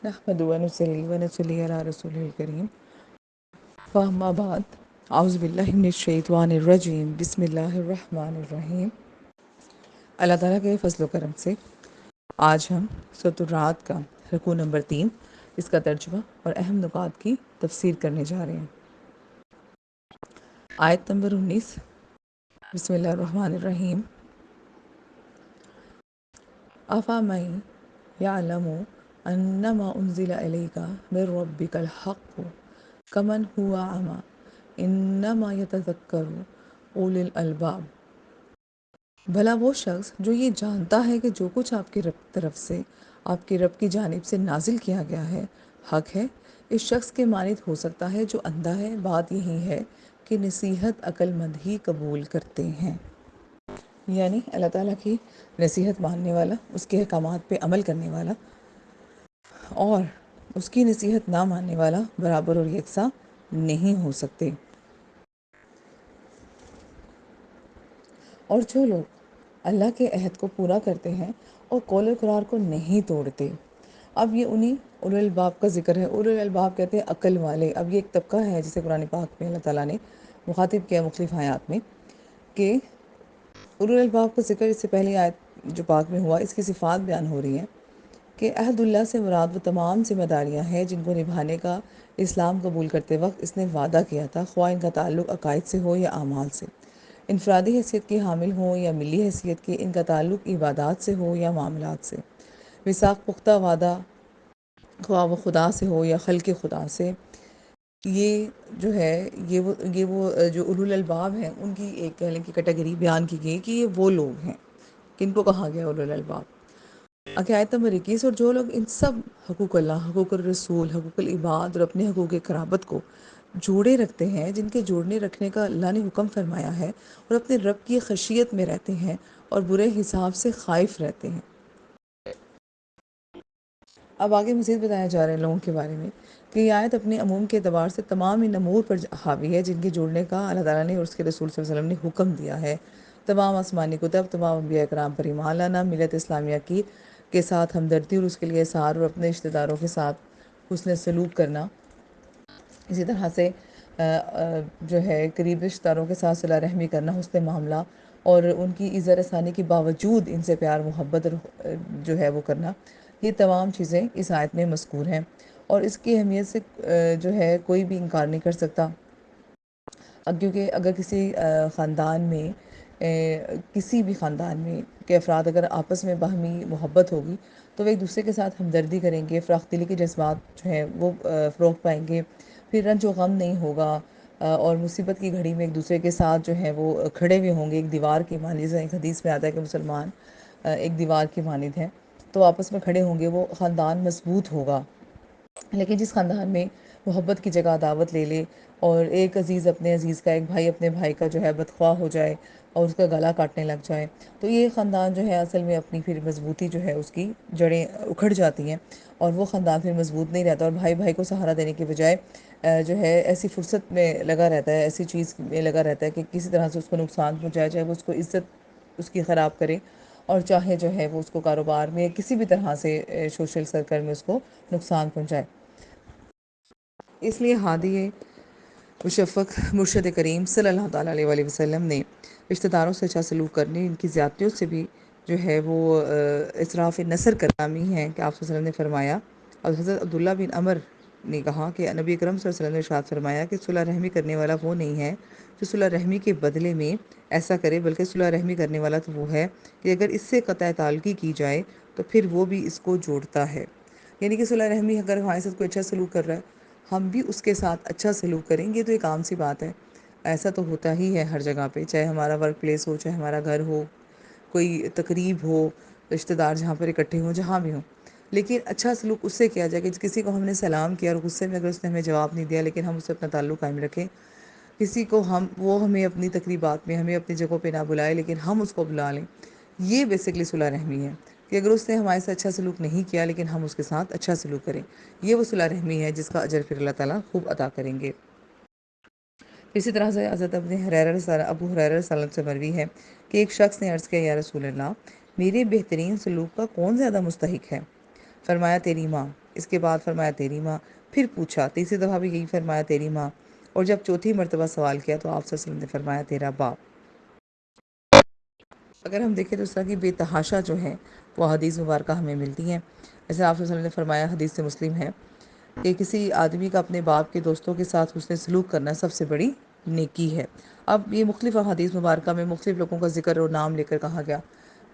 نحمد ونصلي ونصلي على رسول الكريم فأما بعد اعوذ باللہ من الشیطان الرجیم بسم اللہ الرحمن الرحیم۔ اللہ تعالیٰ کے فضل و کرم سے آج ہم سورۃ الرعد کا رکوع نمبر 3 اس کا ترجمہ اور اہم نکات کی تفسیر کرنے جا رہے ہیں۔ آیت نمبر 19، بسم اللہ الرحمن الرحیم۔ افمن یعلم انما انزل الیک من ربک الحق کمن هو اعمی انما یتذکر اولو الالباب۔ بھلا وہ شخص جو یہ جانتا ہے کہ جو کچھ آپ کی طرف سے آپ کے رب کی جانب سے نازل کیا گیا ہے حق ہے، اس شخص کے مانند ہو سکتا ہے جو اندھا ہے۔ بات یہی ہے کہ نصیحت عقل مند ہی قبول کرتے ہیں، یعنی اللہ تعالیٰ کی نصیحت ماننے والا، اس کے احکامات پہ عمل کرنے والا اور اس کی نصیحت نہ ماننے والا برابر اور یکساں نہیں ہو سکتے۔ اور جو لوگ اللہ کے عہد کو پورا کرتے ہیں اور قول قرار کو نہیں توڑتے، اب یہ انہی اولو الالباب کا ذکر ہے۔ اولو الالباب کہتے ہیں عقل والے۔ اب یہ ایک طبقہ ہے جسے قرآن پاک میں اللہ تعالیٰ نے مخاطب کیا مختلف آیات میں کہ اولو الالباب کا ذکر اس سے پہلی آیت جو پاک میں ہوا، اس کی صفات بیان ہو رہی ہیں کہ عہد اللہ سے مراد وہ تمام ذمہ داریاں ہیں جن کو نبھانے کا اسلام قبول کرتے وقت اس نے وعدہ کیا تھا، خواہ ان کا تعلق عقائد سے ہو یا اعمال سے، انفرادی حیثیت کے حامل ہوں یا ملی حیثیت کے، ان کا تعلق عبادات سے ہو یا معاملات سے، میثاق پختہ وعدہ خواہ وہ خدا سے ہو یا خلق خدا سے۔ یہ جو ہے یہ وہ جو اولو الالباب ہیں ان کی ایک کہہ لیں کہ کیٹیگری بیان کی گئی کہ یہ وہ لوگ ہیں کن کو کہا گیا اولو الالباب۔ آیت نمبر 21، اور جو لوگ ان سب حقوق اللہ، حقوق الرسول، حقوق العباد اور اپنے حقوق قرابت کو جوڑے رکھتے ہیں، جن کے جوڑنے رکھنے کا اللہ نے حکم فرمایا ہے، اور اپنے رب کی خشیت میں رہتے ہیں اور برے حساب سے خائف رہتے ہیں۔ اب آگے مزید بتایا جا رہا ہے لوگوں کے بارے میں کہ یہ آیت اپنے عموم کے اعتبار سے تمام ان امور پر حاوی ہے جن کے جوڑنے کا اللہ تعالیٰ نے اور اس کے رسول صلی اللہ علیہ وسلم نے حکم دیا ہے۔ تمام آسمانی کتب، تمام انبیاء کرام پر ایمان لانا، ملت اسلامیہ کی کے ساتھ ہمدردی اور اس کے لیے اظہار، اور اپنے رشتہ داروں کے ساتھ حسن سلوک کرنا، اسی طرح سے جو ہے قریب رشتہ داروں کے ساتھ صلہ رحمی کرنا، حسن معاملہ اور ان کی ایذا رسانی کے باوجود ان سے پیار محبت اور جو ہے وہ کرنا، یہ تمام چیزیں اس آیت میں مذکور ہیں، اور اس کی اہمیت سے جو ہے کوئی بھی انکار نہیں کر سکتا۔ کیونکہ اگر کسی خاندان میں کسی بھی خاندان میں کے افراد اگر آپس میں باہمی محبت ہوگی تو وہ ایک دوسرے کے ساتھ ہمدردی کریں گے، فراخ دلی کے جذبات جو ہیں وہ فروغ پائیں گے، پھر رنج و غم نہیں ہوگا، اور مصیبت کی گھڑی میں ایک دوسرے کے ساتھ جو ہے وہ کھڑے ہوئے ہوں گے ایک دیوار کی مانند، جیسے ایک حدیث میں آتا ہے کہ مسلمان ایک دیوار کی مانند ہیں، تو آپس میں کھڑے ہوں گے، وہ خاندان مضبوط ہوگا۔ لیکن جس خاندان میں محبت کی جگہ دعوت لے لے اور ایک عزیز اپنے عزیز کا، ایک بھائی اپنے بھائی کا جو ہے بدخواہ ہو جائے اور اس کا گلا کاٹنے لگ جائے، تو یہ خاندان جو ہے اصل میں اپنی پھر مضبوطی جو ہے اس کی جڑیں اکھڑ جاتی ہیں، اور وہ خاندان پھر مضبوط نہیں رہتا، اور بھائی بھائی کو سہارا دینے کے بجائے جو ہے ایسی فرصت میں لگا رہتا ہے، ایسی چیز میں لگا رہتا ہے کہ کسی طرح سے اس کو نقصان پہنچایا جائے، وہ اس کو عزت اس کی خراب کرے، اور چاہے جو ہے وہ اس کو کاروبار میں کسی بھی طرح سے سوشل سرکل میں اس کو نقصان پہنچائے۔ اس لیے ہادی مشفق مرشد کریم صلی اللہ تعالیٰ علیہ وآلہ وسلم نے رشتہ داروں سے اچھا سلوک کرنے، ان کی زیادتیوں سے بھی جو ہے وہ اطراف نصر کرامی ہے کہ آپ صلی اللہ علیہ وسلم نے فرمایا، اور حضرت عبداللہ بن عمر نے کہا کہ نبی اکرم صلی اللہ علیہ وسلم نے ارشاد فرمایا کہ صلح رحمی کرنے والا وہ نہیں ہے جو صلح رحمی کے بدلے میں ایسا کرے، بلکہ صلح رحمی کرنے والا تو وہ ہے کہ اگر اس سے قطع تعلقی کی جائے تو پھر وہ بھی اس کو جوڑتا ہے۔ یعنی کہ صلح رحمی اگر ہمارے ساتھ کوئی اچھا سلوک کر رہا ہے، ہم بھی اس کے ساتھ اچھا سلوک کریں گے، تو ایک عام سی بات ہے، ایسا تو ہوتا ہی ہے ہر جگہ پہ، چاہے ہمارا ورک پلیس ہو، چاہے ہمارا گھر ہو، کوئی تقریب ہو، رشتہ دار جہاں پر اکٹھے ہوں، جہاں بھی ہوں، لیکن اچھا سلوک اس سے کیا جائے کہ کسی کو ہم نے سلام کیا اور غصے میں اگر اس نے ہمیں جواب نہیں دیا، لیکن ہم اس سے اپنا تعلق قائم رکھیں، کسی کو وہ ہمیں اپنی تقریبات میں، ہمیں اپنی جگہوں پہ نہ بلائے لیکن ہم اس کو بلا لیں، یہ بیسکلی صلح رحمی ہے کہ اگر اس نے ہمارے ساتھ اچھا سلوک نہیں کیا لیکن ہم اس کے ساتھ اچھا سلوک کریں، یہ وہ صلح رحمی ہے جس کا اجر پھر اللہ تعالیٰ خوب عطا کریں گے۔ اسی طرح سے حضرت ابو ہریرہ رضی اللہ عنہ سے مروی ہے کہ ایک شخص نے عرض کیا، یا رسول اللہ، میرے بہترین سلوک کا کون زیادہ مستحق ہے؟ فرمایا تیری ماں۔ اس کے بعد فرمایا تیری ماں، پھر پوچھا تیسری دفعہ بھی یہی فرمایا تیری ماں، اور جب چوتھی مرتبہ سوال کیا تو آپ صلی اللہ علیہ وسلم نے فرمایا تیرا باپ۔ اگر ہم دیکھیں تو اس طرح کی بے تحاشا جو ہے وہ حدیث مبارکہ ہمیں ملتی ہیں، جیسے آپ صلی اللہ علیہ وسلم نے فرمایا، حدیث سے مسلم ہے، کہ کسی آدمی کا اپنے باپ کے دوستوں کے ساتھ حسن سلوک کرنا سب سے بڑی نیکی ہے۔ اب یہ مختلف حدیث مبارکہ میں مختلف لوگوں کا ذکر اور نام لے کر کہا گیا،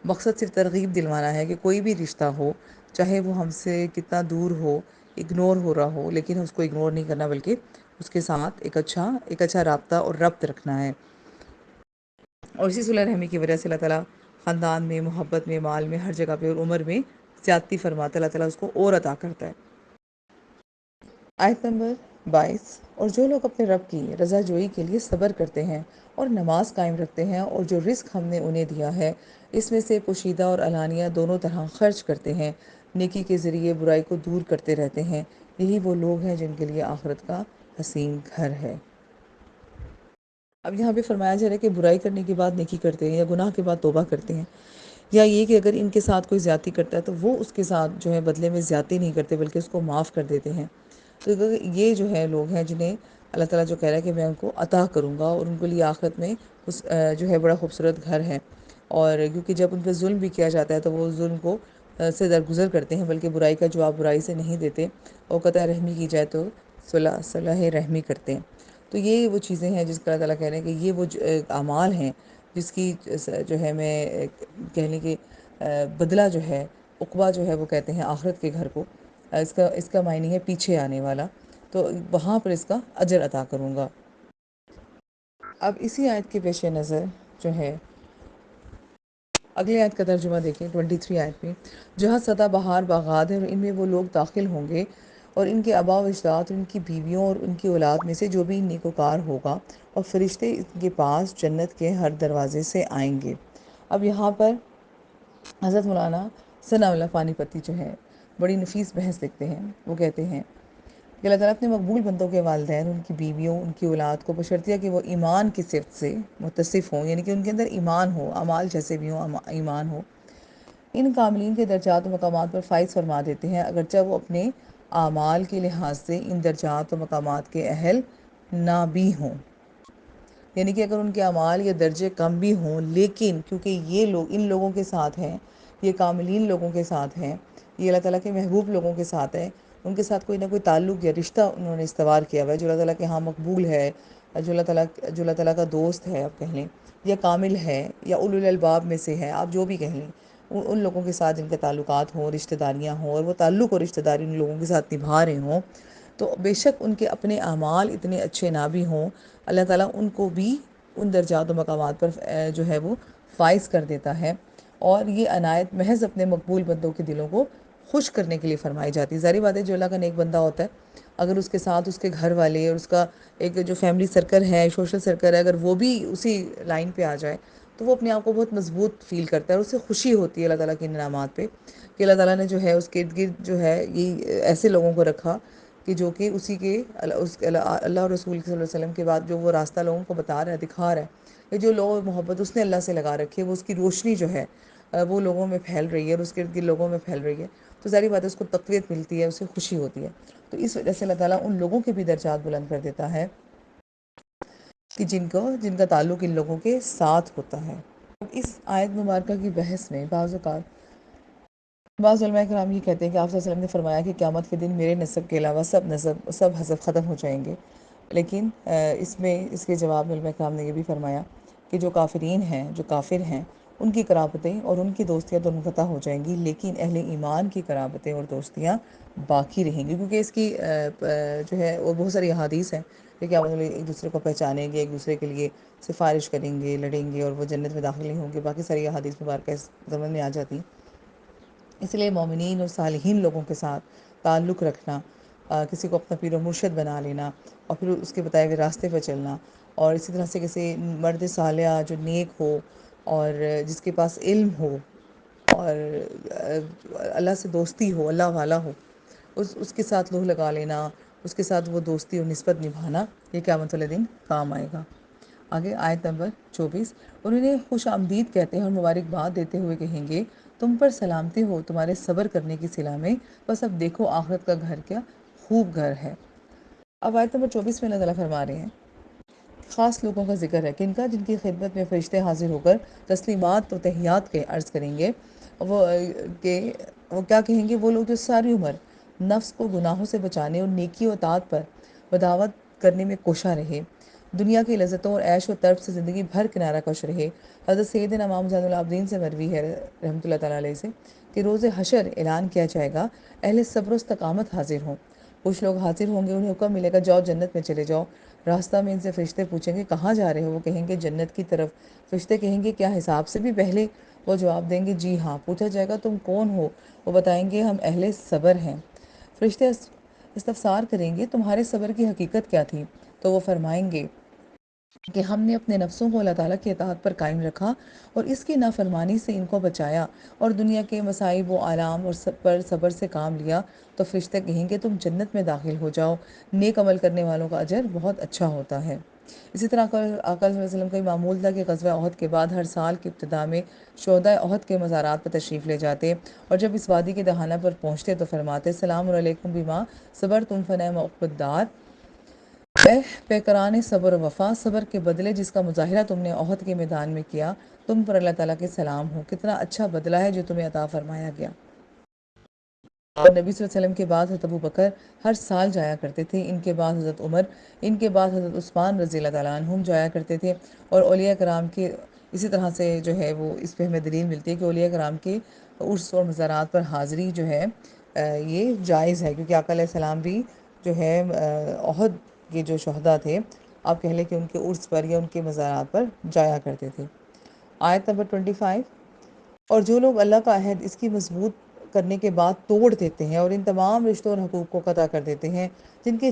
مقصد صرف ترغیب دلوانا ہے کہ کوئی بھی رشتہ ہو، چاہے وہ ہم سے کتنا دور ہو، اگنور ہو رہا ہو، لیکن اس کو اگنور نہیں کرنا، بلکہ اس کے ساتھ ایک اچھا رابطہ اور ربط رکھنا ہے۔ اور اسی صلح رحمی کی وجہ سے اللہ تعالیٰ خاندان میں، محبت میں، مال میں، ہر جگہ پہ اور عمر میں زیادتی فرماتا ہے، اللہ تعالیٰ اس کو اور عطا کرتا ہے۔ آیت نمبر 22، اور جو لوگ اپنے رب کی رضا جوئی کے لیے صبر کرتے ہیں اور نماز قائم رکھتے ہیں، اور جو رزق ہم نے انہیں دیا ہے اس میں سے پوشیدہ اور علانیہ دونوں طرح خرچ کرتے ہیں، نیکی کے ذریعے برائی کو دور کرتے رہتے ہیں، یہی وہ لوگ ہیں جن کے لیے آخرت کا حسین گھر ہے۔ اب یہاں پہ فرمایا جا رہا ہے کہ برائی کرنے کے بعد نیکی کرتے ہیں، یا گناہ کے بعد توبہ کرتے ہیں، یا یہ کہ اگر ان کے ساتھ کوئی زیادتی کرتا ہے تو وہ اس کے ساتھ جو ہے بدلے میں زیادتی نہیں کرتے بلکہ اس کو معاف کر دیتے ہیں۔ تو یہ جو ہے لوگ ہیں جنہیں اللہ تعالیٰ جو کہہ رہا ہے کہ میں ان کو عطا کروں گا، اور ان کے لیے آخرت میں جو ہے بڑا خوبصورت گھر ہے۔ اور کیونکہ جب ان پہ ظلم بھی کیا جاتا ہے تو وہ ظلم کو سے درگزر کرتے ہیں، بلکہ برائی کا جواب برائی سے نہیں دیتے، اور قطع رحمی کی جائے تو صلح رحمی کرتے ہیں۔ تو یہ وہ چیزیں ہیں جس کا اللہ تعالیٰ کہہ رہے ہیں کہ یہ وہ اعمال ہیں جس کی جو ہے میں کہہ لیں کہ بدلہ جو ہے، عقبہ جو ہے وہ کہتے ہیں آخرت کے گھر کو، اس کا معنی ہے پیچھے آنے والا، تو وہاں پر اس کا اجر عطا کروں گا۔ اب اسی آیت کے پیش نظر جو ہے اگلی آیت کا ترجمہ دیکھیں، 23 آیت میں، جہاں سدا بہار باغات ہیں اور ان میں وہ لوگ داخل ہوں گے، اور ان کے آباء و اجداد اور ان کی بیویوں اور ان کی اولاد میں سے جو بھی نیکوکار ہوگا، اور فرشتے ان کے پاس جنت کے ہر دروازے سے آئیں گے۔ اب یہاں پر حضرت مولانا ثناء اللہ پانی پتی جو ہے بڑی نفیس بحث لکھتے ہیں، وہ کہتے ہیں کہ اللہ تعالیٰ اپنے مقبول بندوں کے والدین، ان کی بیویوں، ان کی اولاد کو بشرطیہ کہ وہ ایمان کی صفت سے متصف ہوں، یعنی کہ ان کے اندر ایمان ہو، اعمال جیسے بھی ہوں ایمان ہو، ان کاملین کے درجات و مقامات پر فائز فرما دیتے ہیں، اگرچہ وہ اپنے اعمال کے لحاظ سے ان درجات و مقامات کے اہل نہ بھی ہوں۔ یعنی کہ اگر ان کے اعمال یا درجے کم بھی ہوں، لیکن کیونکہ یہ لوگ ان لوگوں کے ساتھ ہیں، یہ کاملین لوگوں کے ساتھ ہیں، یہ اللہ تعالیٰ کے محبوب لوگوں کے ساتھ ہیں، ان کے ساتھ کوئی نہ کوئی تعلق یا رشتہ انہوں نے استوار کیا ہوا ہے جو اللہ تعالیٰ کے ہاں مقبول ہے، جو اللہ تعالیٰ کا دوست ہے آپ کہہ لیں، یا کامل ہے، یا اولو الالباب میں سے ہے، آپ جو بھی کہہ لیں، ان لوگوں کے ساتھ جن کے تعلقات ہوں، رشتہ داریاں ہوں، اور وہ تعلق اور رشتہ داری ان لوگوں کے ساتھ نبھا رہے ہوں، تو بے شک ان کے اپنے اعمال اتنے اچھے نہ بھی ہوں، اللہ تعالیٰ ان کو بھی ان درجات و مقامات پر جو ہے وہ فائز کر دیتا ہے۔ اور یہ عنایت محض اپنے مقبول بندوں کے دلوں کو خوش کرنے کے لیے فرمائی جاتی ہے۔ ظاہر بات ہے جو اللہ کا نیک بندہ ہوتا ہے، اگر اس کے ساتھ اس کے گھر والے اور اس کا ایک جو فیملی سرکل ہے، سوشل سرکل ہے، اگر وہ بھی اسی لائن پہ آ جائے تو وہ اپنے آپ کو بہت مضبوط فیل کرتا ہے، اور اسے خوشی ہوتی ہے اللہ تعالیٰ کے انعامات پہ کہ اللہ تعالیٰ نے جو ہے اس کے ارد گرد جو ہے یہ ایسے لوگوں کو رکھا کہ جو کہ اسی کے اللہ اور رسول صلی اللہ علیہ وسلم کے بعد جو وہ راستہ لوگوں کو بتا رہا ہے، دکھا رہا ہے، کہ جو لوگ محبت اس نے اللہ سے لگا رکھی ہے، وہ اس کی روشنی جو ہے وہ لوگوں میں پھیل رہی ہے، اور اس کے ارد گرد لوگوں میں پھیل رہی ہے، تو ظاہری بات ہے اس کو تقویت ملتی ہے، اسے خوشی ہوتی ہے۔ تو اس وجہ سے اللہ تعالیٰ ان لوگوں کے بھی درجات بلند کر دیتا ہے کہ جن کا تعلق ان لوگوں کے ساتھ ہوتا ہے۔ اب اس آیت مبارکہ کی بحث میں بعض علماء کرام یہ کہتے ہیں کہ آپ صلی اللہ علیہ وسلم نے فرمایا کہ قیامت کے دن میرے نسب کے علاوہ سب حسب ختم ہو جائیں گے، لیکن اس کے جواب میں علماء کرام نے یہ بھی فرمایا کہ جو کافرین ہیں، جو کافر ہیں، ان کی قرابتیں اور ان کی دوستیاں تو منقطع ہو جائیں گی، لیکن اہل ایمان کی قرابتیں اور دوستیاں باقی رہیں گی، کیونکہ اس کی جو ہے وہ بہت ساری احادیث ہیں کہ کیا مطلب ایک دوسرے کو پہچانیں گے، ایک دوسرے کے لیے سفارش کریں گے، لڑیں گے، اور وہ جنت میں داخل نہیں ہوں گے، باقی ساری احادیث مبارکہ اس ضمن میں آ جاتی ہیں۔ اس لیے مومنین اور صالحین لوگوں کے ساتھ تعلق رکھنا، کسی کو اپنا پیر و مرشد بنا لینا، اور پھر اس کے بتائے ہوئے راستے پہ چلنا، اور اسی طرح سے کسی مرد صالح جو نیک ہو اور جس کے پاس علم ہو اور اللہ سے دوستی ہو، اللہ والا ہو، اس کے ساتھ لوہ لگا لینا، اس کے ساتھ وہ دوستی اور نسبت نبھانا، یہ قیامت والے دن کام آئے گا۔ آگے آیت نمبر 24، انہیں خوش آمدید کہتے ہیں اور مبارکباد دیتے ہوئے کہیں گے تم پر سلامتی ہو تمہارے صبر کرنے کی صلہ میں، بس اب دیکھو آخرت کا گھر کیا خوب گھر ہے۔ اب آیت نمبر 24 میں اللہ تعالیٰ فرما رہے ہیں، خاص لوگوں کا ذکر ہے، کن کا؟ جن کی خدمت میں فرشتے حاضر ہو کر تسلیمات و تحیات کے عرض کریں گے۔ وہ کہ وہ کیا کہیں گے؟ وہ لوگ جو ساری عمر نفس کو گناہوں سے بچانے اور نیکی و اطاعت پر بدعوت کرنے میں کوشاں رہے، دنیا کی لذتوں اور عیش و طرب سے زندگی بھر کنارہ کش رہے۔ حضرت سیدنا امام زین العابدین سے مروی ہے رحمۃ اللہ تعالیٰ علیہ سے کہ روز حشر اعلان کیا جائے گا، اہل صبر و استقامت حاضر ہوں۔ کچھ لوگ حاضر ہوں گے، انہیں حکم ملے گا جاؤ جنت میں چلے جاؤ۔ راستہ میں ان سے فرشتے پوچھیں گے کہاں جا رہے ہو؟ وہ کہیں گے جنت کی طرف۔ فرشتے کہیں گے کیا حساب سے بھی پہلے؟ وہ جواب دیں گے جی ہاں۔ پوچھا جائے گا تم کون ہو؟ وہ بتائیں گے ہم اہل صبر ہیں۔ فرشتے استفسار کریں گے تمہارے صبر کی حقیقت کیا تھی؟ تو وہ فرمائیں گے کہ ہم نے اپنے نفسوں کو اللہ تعالیٰ کی اطاعت پر قائم رکھا اور اس کی نافرمانی سے ان کو بچایا، اور دنیا کے مصائب و آلام اور پر صبر سے کام لیا۔ تو فرشتے کہیں گے تم جنت میں داخل ہو جاؤ، نیک عمل کرنے والوں کا اجر بہت اچھا ہوتا ہے۔ اسی طرح آقا صلی اللہ علیہ وسلم کا معمول تھا کہ غزوہ احد کے بعد ہر سال کی ابتدا میں شہدائے احد کے مزارات پر تشریف لے جاتے، اور جب اس وادی کے دہانہ پر پہنچتے تو فرماتے سلام علیکم بما صبرتم فنعم عقبی الدار۔ اے پیکران صبر و وفا، صبر کے بدلے جس کا مظاہرہ تم نے احد کے میدان میں کیا، تم پر اللہ تعالیٰ کے سلام ہو، کتنا اچھا بدلہ ہے جو تمہیں عطا فرمایا گیا۔ اور نبی صلی اللہ علیہ وسلم کے بعد حضرت ابو بکر ہر سال جایا کرتے تھے، ان کے بعد حضرت عمر، ان کے بعد حضرت عثمان رضی اللہ تعالیٰ عنہم جایا کرتے تھے۔ اور اولیاء کرام کے اسی طرح سے جو ہے وہ اس پہ ہمیں دلیل ملتی ہے کہ اولیاء کرام کے عرس اور مزارات پر حاضری جو ہے یہ جائز ہے، کیونکہ آقا علیہ السلام بھی جو ہے احد کے جو شہداء تھے، آپ کہہ لیں کہ ان کے عرس پر یا ان کے مزارات پر جایا کرتے تھے۔ آیت نمبر 25، اور جو لوگ اللہ کا عہد اس کی مضبوط کرنے کے بعد توڑ دیتے ہیں اور ان تمام رشتوں اور حقوق کو قطع کر دیتے ہیں جن کے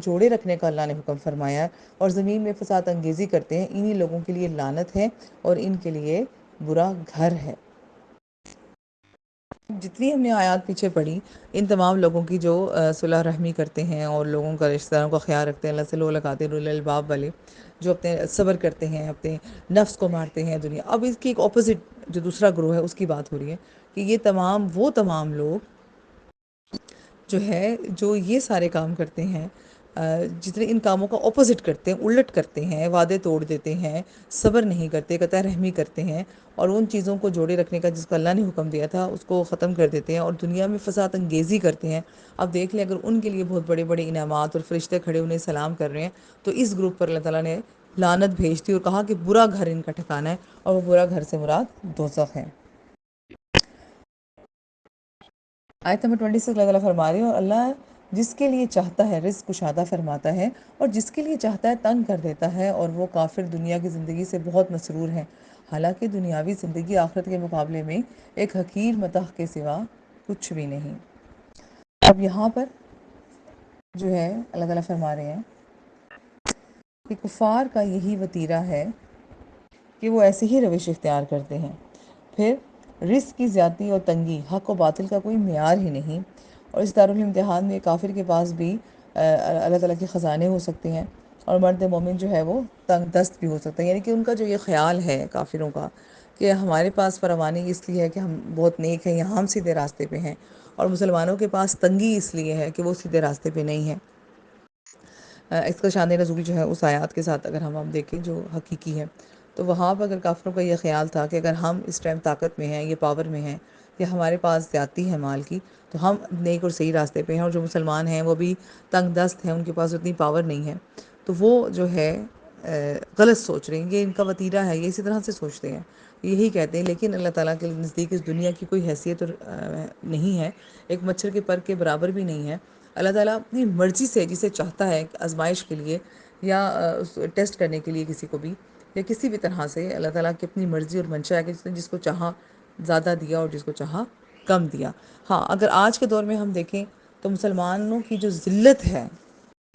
جوڑے رکھنے کا اللہ نے حکم فرمایا ہے، اور زمین میں فساد انگیزی کرتے ہیں، انہی لوگوں کے لیے لعنت ہے اور ان کے لیے برا گھر ہے۔ جتنی ہم نے آیات پیچھے پڑھی، ان تمام لوگوں کی جو صلح رحمی کرتے ہیں اور لوگوں کا رشتہ داروں کا خیال رکھتے ہیں، اللہ سے لو لگاتے ہیں، اولو الالباب والے جو اپنے صبر کرتے ہیں، اپنے نفس کو مارتے ہیں دنیا۔ اب اس کی ایک اپوزٹ جو دوسرا گروہ ہے اس کی بات ہو رہی ہے کہ یہ تمام لوگ جو ہے جو یہ سارے کام کرتے ہیں، جتنے ان کاموں کا اپوزٹ کرتے ہیں، الٹ کرتے ہیں، وعدے توڑ دیتے ہیں، صبر نہیں کرتے، قطع رحمی کرتے ہیں، اور ان چیزوں کو جوڑے رکھنے کا جس کو اللہ نے حکم دیا تھا اس کو ختم کر دیتے ہیں اور دنیا میں فساد انگیزی کرتے ہیں۔ اب دیکھ لیں، اگر ان کے لیے بہت بڑے بڑے انعامات اور فرشتے کھڑے انہیں سلام کر رہے ہیں، تو اس گروپ پر اللہ تعالیٰ نے لعنت بھیج دی اور کہا کہ برا گھر ان کا ٹھکانہ ہے، اور وہ برا گھر سے مراد دوزخ ہے۔ آیت نمبر 26 اللہ تعالیٰ فرما رہے ہیں، اور اللہ جس کے لیے چاہتا ہے رزق کشادہ فرماتا ہے اور جس کے لیے چاہتا ہے تنگ کر دیتا ہے، اور وہ کافر دنیا کی زندگی سے بہت مسرور ہیں، حالانکہ دنیاوی زندگی آخرت کے مقابلے میں ایک حقیر متاع کے سوا کچھ بھی نہیں۔ اب یہاں پر جو ہے اللہ تعالیٰ فرما رہے ہیں کہ کفار کا یہی وتیرہ ہے کہ وہ ایسے ہی روش اختیار کرتے ہیں، پھر رزق کی زیادتی اور تنگی، حق و باطل کا کوئی معیار ہی نہیں، اور اس دارالامتحان میں کافر کے پاس بھی اللہ تعالیٰ کے خزانے ہو سکتے ہیں، اور مرد مومن جو ہے وہ تنگ دست بھی ہو سکتا ہے۔ یعنی کہ ان کا جو یہ خیال ہے کافروں کا کہ ہمارے پاس فراوانی اس لیے ہے کہ ہم بہت نیک ہیں، یہاں ہم سیدھے راستے پہ ہیں، اور مسلمانوں کے پاس تنگی اس لیے ہے کہ وہ سیدھے راستے پہ نہیں ہیں۔ اس کا شان نزول جو ہے اس آیات کے ساتھ اگر ہم دیکھیں جو حقیقی ہے، تو وہاں پر اگر کافروں کا یہ خیال تھا کہ اگر ہم اس ٹائم طاقت میں ہیں، یہ پاور میں ہیں، یا ہمارے پاس زیادتی ہے مال کی، تو ہم نیک اور صحیح راستے پہ ہیں، اور جو مسلمان ہیں وہ بھی تنگ دست ہیں، ان کے پاس اتنی پاور نہیں ہے، تو وہ جو ہے غلط سوچ رہے ہیں، یہ ان کا وتیرہ ہے، یہ اسی طرح سے سوچتے ہیں، یہی کہتے ہیں۔ لیکن اللہ تعالیٰ کے نزدیک اس دنیا کی کوئی حیثیت نہیں ہے، ایک مچھر کے پر کے برابر بھی نہیں ہے۔ اللہ تعالیٰ اپنی مرضی سے جسے چاہتا ہے آزمائش کے لیے یا ٹیسٹ کرنے کے لیے کسی کو بھی، یا کسی بھی طرح سے اللہ تعالیٰ کی اپنی مرضی اور منشا ہے کہ جس نے جس کو چاہا زیادہ دیا اور جس کو چاہا کم دیا۔ ہاں، اگر آج کے دور میں ہم دیکھیں تو مسلمانوں کی جو ذلت ہے،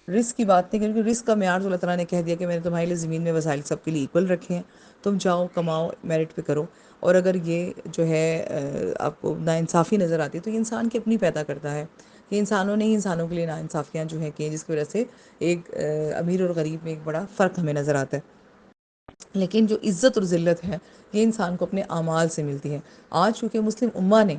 رزق کی بات نہیں، کیونکہ رزق کا معیار تو اللہ تعالیٰ نے کہہ دیا کہ میں نے تمہارے لیے زمین میں وسائل سب کے لیے ایکول رکھے ہیں، تم جاؤ کماؤ میرٹ پہ کرو۔ اور اگر یہ جو ہے آپ کو ناانصافی نظر آتی ہے تو یہ انسان کی اپنی پیدا کرتا ہے، یہ انسانوں نے ہی انسانوں کے لیے ناانصافیاں جو ہیں کی ہیں، جس کی وجہ سے ایک امیر اور غریب میں ایک بڑا فرق ہمیں نظر آتا ہے۔ لیکن جو عزت اور ذلت ہے یہ انسان کو اپنے اعمال سے ملتی ہے۔ آج چونکہ مسلم امہ نے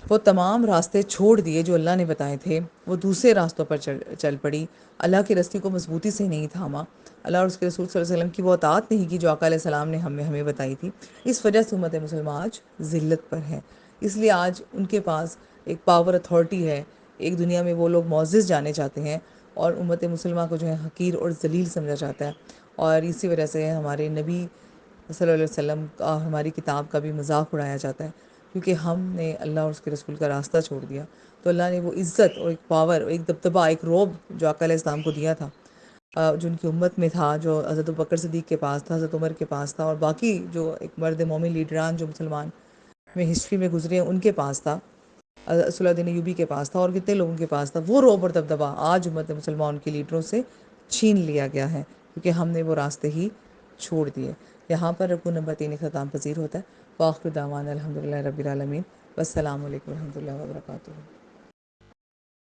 وہ تمام راستے چھوڑ دیے جو اللہ نے بتائے تھے، وہ دوسرے راستوں پر چل پڑی، اللہ کی رسی کو مضبوطی سے نہیں تھاما، اللہ اور اس کے رسول صلی اللہ علیہ وسلم کی وہ اطاعت نہیں کی جو آقا علیہ السلام نے ہمیں بتائی تھی، اس وجہ سے امت مسلمہ آج ذلت پر ہے۔ اس لیے آج ان کے پاس ایک پاور اتھارٹی ہے، ایک دنیا میں وہ لوگ معزز جانے چاہتے ہیں، اور امت مسلمہ کو جو ہے حقیر اور ذلیل سمجھا جاتا ہے، اور اسی وجہ سے ہمارے نبی صلی اللہ علیہ وسلم کا، ہماری کتاب کا بھی مذاق اڑایا جاتا ہے، کیونکہ ہم نے اللہ اور اس کے رسول کا راستہ چھوڑ دیا، تو اللہ نے وہ عزت اور ایک پاور اور ایک دبدبہ، ایک روب جو آقا علیہ السلام کو دیا تھا، جو ان کی امت میں تھا، جو حضرت بکر صدیق کے پاس تھا، حضرت عمر کے پاس تھا، اور باقی جو ایک مرد مومن لیڈران جو مسلمان میں ہسٹری میں گزرے ہیں ان کے پاس تھا، صلی اللہ الدین ایوبی کے پاس تھا، اور کتنے لوگوں کے پاس تھا، وہ روب اور دبدبہ آج امت مسلمان کے لیڈروں سے چھین لیا گیا ہے، کیونکہ ہم نے وہ راستے ہی چھوڑ دیے۔ یہاں پر رکوع نمبر 3 اختتام پذیر ہوتا ہے۔ وآخر دعوانا الحمدللہ رب العالمین، والسلام علیکم ورحمۃ اللہ وبرکاتہ۔